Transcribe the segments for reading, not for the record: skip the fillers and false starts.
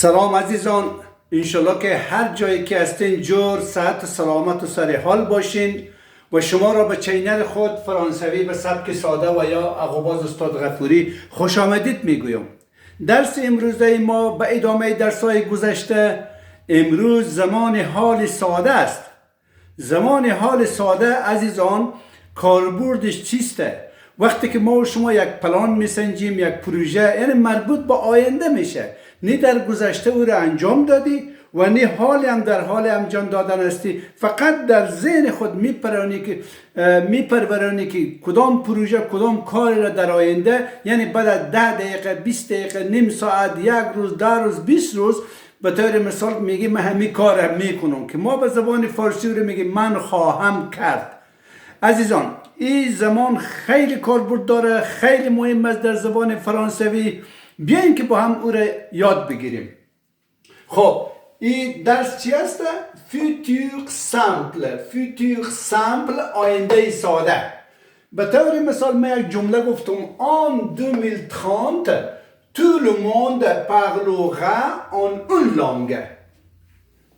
سلام عزیزان، انشالله که هر جایی که هستین جور، صحت و سلامت و سر حال باشین و شما را به چینل خود فرانسوی به سبک ساده و یا اغوباز استاد غفوری خوش آمدید میگویم. درس امروزه ما به ادامه درس‌های گذشته، امروز زمان حال ساده است. زمان حال ساده عزیزان کاربردش چیسته؟ وقتی که ما و شما یک پلان میسنجیم، یک پروژه، یعنی مربوط به آینده میشه، نه در گذشته او را انجام دادی و نه حالی هم در حال انجام دادن هستی، فقط در ذهن خود میپرورانی که کدام پروژه کدام کار را در آینده، یعنی بعد از 10 دقیقه 20 دقیقه نیم ساعت یک روز 10 روز 20 روز به طور مثال میگی من همین کار را میکنم، که ما به زبان فارسی رو میگیم من خواهم کرد. عزیزان این زمان خیلی کاربرد داره، خیلی مهم است در زبان فرانسوی. بیاین که با هم او را یاد بگیریم. خب این درس چی است؟ فیوتور سامپل. فیوتور سامپل آینده ساده. به طور مثال من یک جمله گفتم en 2030 tout le monde parlera en une langue.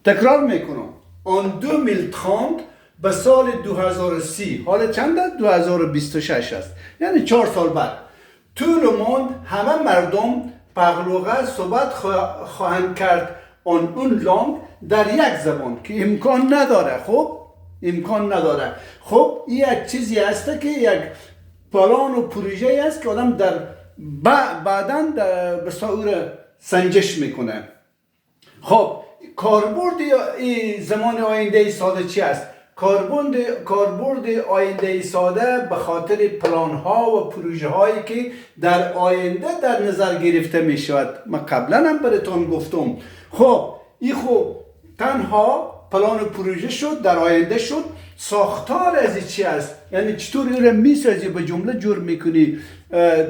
تکرار میکنم en 2030 به سال 2030، حالا چند است؟ 2026 است، یعنی 4 سال بعد. tout le monde همه مردم parlera صحبت خواهند کرد en une langue در یک زبان، که امکان نداره. خب امکان نداره. خب این یک چیزی است که یک پلان و پروژه است که آدم در بعداً به صورت سنجش میکنه. خب کاربرد این زمان آینده ساده چی است؟ کاربرد آینده ساده به خاطر پلان ها و پروژه هایی که در آینده در نظر گرفته می شود. من قبلا هم براتون گفتم. خب این خوب تنها پلان و پروژه شد، در آینده شد. ساختار از چی است؟ یعنی چطور او را میسازی، به جمله جور میکنی،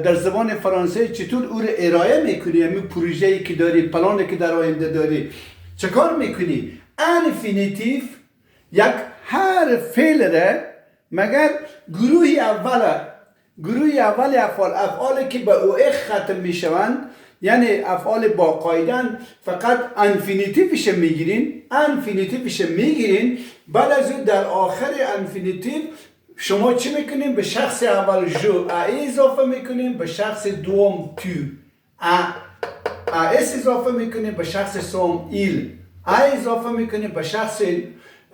در زبان فرانسه چطور او را ارائه میکنی، یعنی پروژه‌ای که داری، پلانی که در آینده داری چه کار میکنی؟ انفینیتیو یک هر فعل را مگر گروه اول افعالی که به او ختم میشوند، یعنی افعال با قاعدن، فقط انفینیتیوش میگیرین. بعد از اون در آخر انفینیتیو شما چی میکنین؟ به شخص اول جو اضافه میکنین، به شخص دوم تو اس اضافه میکنین، به شخص سوم ایل اضافه میکنین، به شخص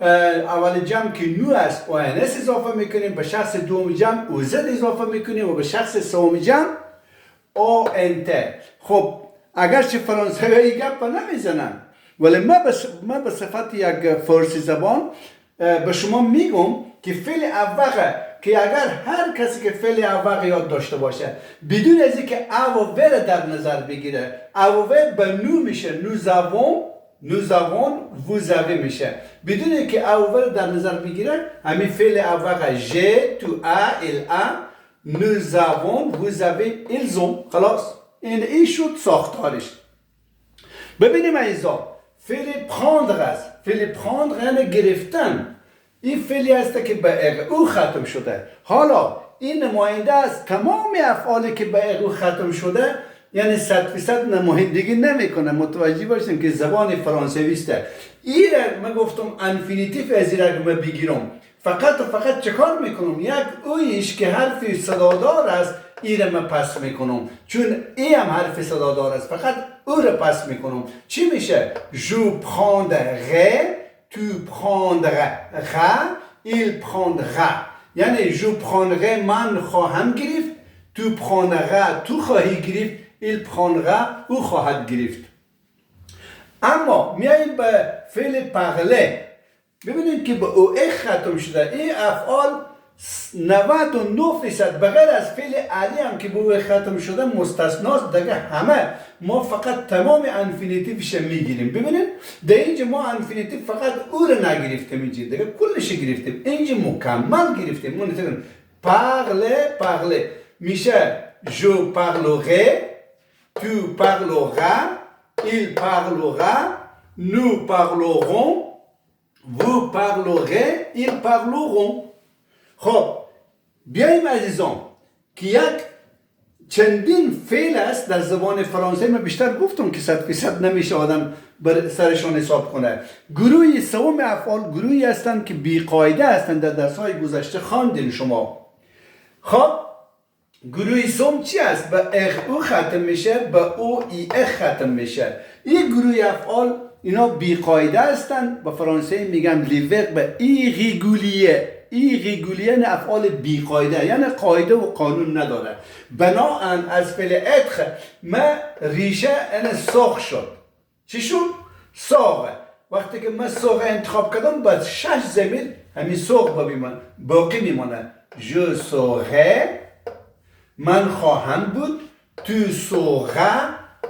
اول جمع که نو است او اس اضافه میکنین، به شخص دوم جمع او زد اضافه میکنین و به شخص سوم جمع او انت. خب اگرچه فرانسوی گپ نمیزنن، ولی من به صفت یک فارسی زبان به شما میگم که فعل اوقه، که اگر هر کسی که فعل اوقه یاد داشته باشه بدون از اینکه اوور در نظر بگیره، اوور به نو میشه، nous avons vous avez میشه، بدون اینکه اوور در نظر بگیره همین فعل اوقه j'ai tu as il a، nous avons vous avez ils ont. خلاص این شد ساختارش. ببینیم ایزا فعل prendre است. فعل prendre یعنی گرفتن. این فعلی است که به او ختم شده. حالا این نماینده از تمام افعالی که به او ختم شده، یعنی 100% نمایندگی نمیکنه. متوجه باشیم که زبان فرانسوی است. این من گفتم انفینیتیو از این را بگیرم، فقط چه کار میکنم؟ یک اویش که حرف صدادار است این را من پس میکنم، چون ای هم حرف صدادار است، فقط او را پس میکنم. چی میشه؟ جو prendrai، تو prendras، il prendra. یعنی جو prendrai من خواهم گرفت، تو prendras تو خواهی گرفت، il prendra او خواهد گرفت. اما میاییم به فعل parler. ببینید که به او ختم شده. این افعال 99% بغیر از فعل علی هم که به او ختم شده مستثناست، دیگه همه ما فقط تمام انفینیتیوش میگیریم. ببینید در اینجا ما انفینیتیو فقط او رو نگرفتیم، اینجا دیگه کلش گرفتیم، اینجا مکمل گرفتیم. ما نتونیم parler میشه je parlerai، tu parleras، il parlera، nous parlerons، vous parlerez، ils parleront. خب بیاییم عزیزان که یک چندین فعل است در زبان فرانسه. من بیشتر گفتم که 100% نمیشه آدم بر سرشون حساب کنه. گروه سوم افعال گروهی هستند که بیقاعده هستند، در درس‌های گذشته خواندین شما. خب گروه سوم چی است؟ به اخ او ختم میشه، به او ای اخ ختم میشه. این گروه افعال اینا بیقاعده هستند، به فرانسه میگن لیور به ایریگولیه. ایریگولیه یعنی افعال بیقاعده، یعنی قاعده و قانون نداره. بناهن از فعل ادخ ما ریشه یعنی ساخ شد. چی شد؟ ساغه. وقتی که من ساغه انتخاب کردم باید 6 ضمیر همین ساغ باقی میمانه. جو ساغه، من خواهم بود، تو ساغه،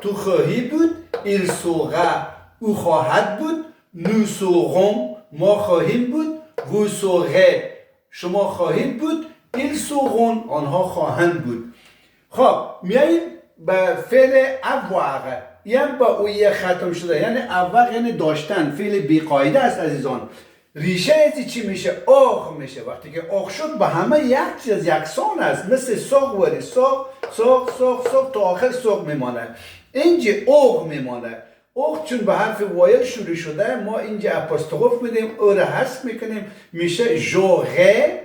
تو خواهی بود، ایل ساغه، او خواهد بود، نو ساغم، ما خواهیم بود، وو ساغه، شما خواهید بود، ایل ساغون، آنها خواهند بود. خب میاییم به فعل اوغه، یعنی با اویه ختم شده، یعنی اوغ یعنی داشتن، فعل بیقاعده است عزیزان. ریشه ازی چی میشه؟ آخ میشه. وقتی که آخ شد به همه یک چیز یکسان است، مثل ساق وری ساق ساق ساق ساق تا آخر ساق میمانه. اینجا آخ میمانه. آخ چون به حرف وایل شروع شده، ما اینجا اپوستروف میدیم، او را حذف میکنیم، میشه ژوغه،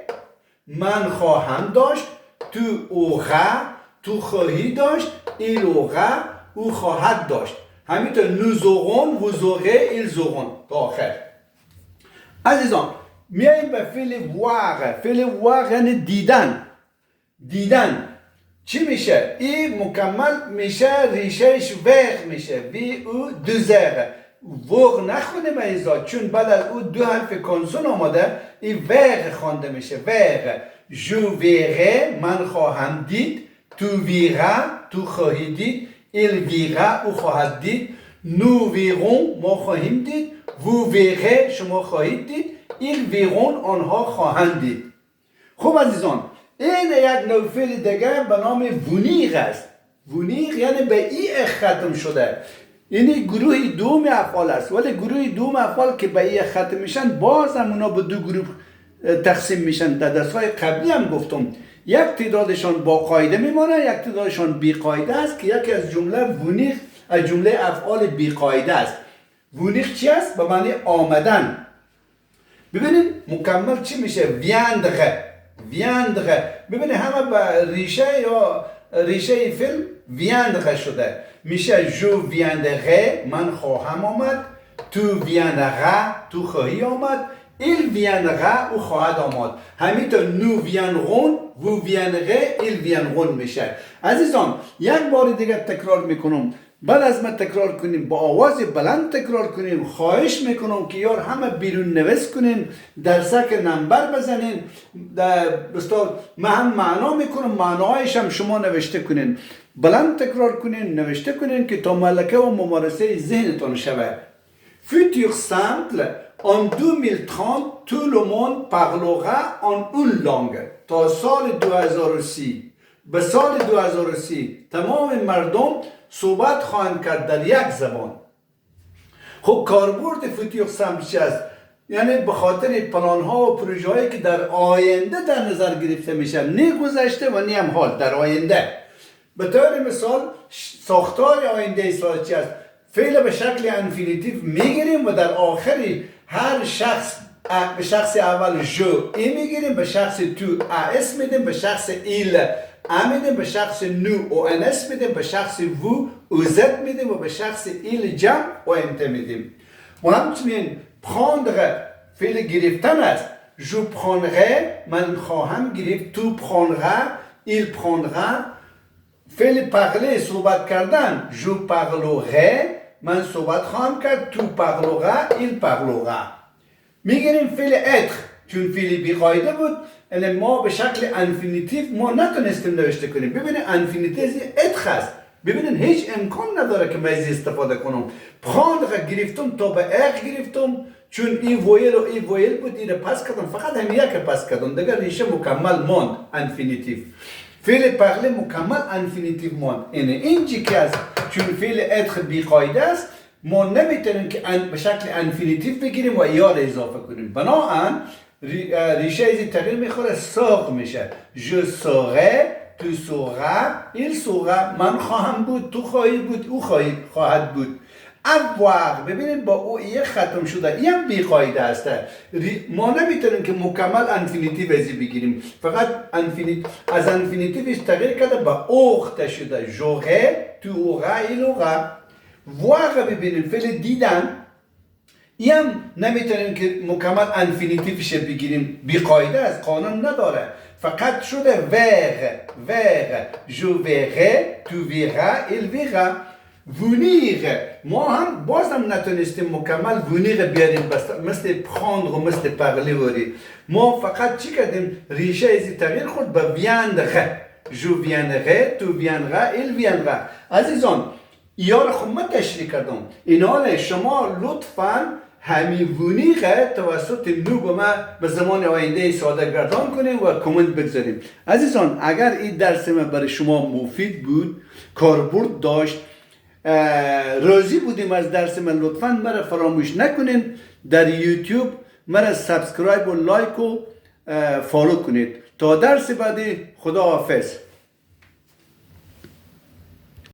من خواهم داشت، تو اوغه، تو خواهی داشت، ایل اوغه، او خواهد داشت. همینطور نوزوغون، وزوغه، ایل زوغون تا آخر. عزیزان میاییم به فعل واقع. فعل واقع یعنی دیدن. دیدن چی میشه؟ این مکمل میشه، ریشهش وق میشه، وی او دو زغ. وق نخونیم ایزا، چون بعد از او دو حرف کنسون آمده، این وق خوانده میشه. وق. جو ویغه، من خواهم دید، تو ویغه، تو خواهی دید، ایل ویغه، او خواهد دید، نو ویغون، ما خواهیم دید، وو ویغه، شما خواهید دید، ایل ویغون، آنها خواهند دید. خب عزیزان، این یک نوع فعل دیگه به نام وونیغ است. وونیغ یعنی به ای ختم شده. یعنی گروه دوم افعال است، ولی گروه دوم افعال که به ای ختم میشن باز هم اونا به دو گروه تقسیم میشن. در درس‌های قبلی هم گفتم یک تعدادشان با قاعده میمانه، یک تعدادشان بی قاعده است که یکی از جمله وونیغ از جمله افعال بی قاعده است. وونیغ چی است؟ به معنی آمدن. ببینید مکمل چی میشه؟ ویاندغه. ویاندغه. ببینید همه به ریشه یا ریشه فعل ویاندغه شده. میشه جو ویاندغه، من خواهم آمد، تو ویاندغه، تو خواهی آمد، ایل ویاندغه، او خواهد آمد. همینطور نو ویانغون، وو ویانغه، ایل ویانغون میشه. عزیزان یک بار دیگه تکرار میکنم، بعد از ما تکرار کنیم، با آواز بلند تکرار کنیم. خواهش میکنم که یار همه بیرون نویس کنین، درسک نمبر بزنین، بستار من هم معنا میکنم، معنایش هم شما نوشته کنین. بلند تکرار کنین، نوشته کنین که تا ملکه و ممارسه ذهنتون شوه. Futur simple, en 2030, tout le monde parlera en une langue. تا سال 2030 به سال 2030 تمام مردم صحبت خواهند کرد در یک زبان. خب کاربرد فوتور سمپل چی است؟ یعنی به خاطر پلان ها و پروژه هایی که در آینده در نظر گرفته میشن، نه گذشته و نه هم حال، در آینده. به طور مثال ساختار آینده سال چی است؟ فعل به شکل انفینیتیو میگیریم و در آخری هر شخص به شخص اول جو ای میگیریم، به شخص تو اس میدیم، به شخص ایل میدیم، به شخص نو او انس میدیم، به شخص وو او زد میدیم و به شخص ایل جم او انت میدیم. و همچنین پراندره فعل گرفتن است. جو پراندره، من خواهم گرفت، تو پراندره، ایل پراندره. فعل پغله صحبت کردن، جو پغلوغه، من صحبت خواهم کرد، تو پغلوغه، ایل پغلوغه. میگیریم فعل اتخ، چون فعل بیقاعده بود، یعنی ما به شکل انفینیتیو ما نتونستیم نوشته کنیم. ببینید انفینیتیو اتخ است. ببینید هیچ امکان نداره که من از استفاده کنم. پراندره گرفتم تا به اخ گرفتم، چون این ویل و این ویل بود، این پس کردم، فقط هم یک پس کردم، دیگر ریشه مکمل ماند انفینیتیو. فعل پغله مکمل انفینیتیو ماند. اینجی که است، چون فعل اتخ بیقاعده است، ما نمیتونیم که به شکل انفینیتیو بگیریم و یا اضافه کنیم. بنابراین ریشه ازی تغییر میخوره، ساق میشه. جو ساغه، tu sauras il saura من خواهم بود تو خواهی بود او خواهد بود avoir ببینید با او یه ختم شده این هم بی قاعده است ما نمیتونیم که مکمل انفینیتیو ازی بگیریم فقط از انفینیتیوش تغییر کرده با اوخته شده j'aurai tu auras il aura voir ببینید فعل دیدن این هم نمیتونیم که مکمل انفینیتیوش بگیریم بی قاعده است قانون نداره فقط شده vers je verrai tu verras il verra venir ما هم بازم نتونستیم مکمل venir بیاریم مثل prendre و مثل parler وری ما فقط چی کردیم ریشه ازی تغییر خود به viendrai je viendrai tu viendras il viendra عزیزان یا رو خب من تشریح کردم این حال شما لطفاً همین ونیغه توسط نو به ما به زمان آینده ساده گردان کنیم و کامنت بگذاریم عزیزان اگر این درس من برای شما مفید بود کاربرد داشت راضی بودیم از درس من لطفاً مرا فراموش نکنین در یوتیوب مرا سابسکرایب و لایک و فالو کنید تا درس بعدی خدا حافظ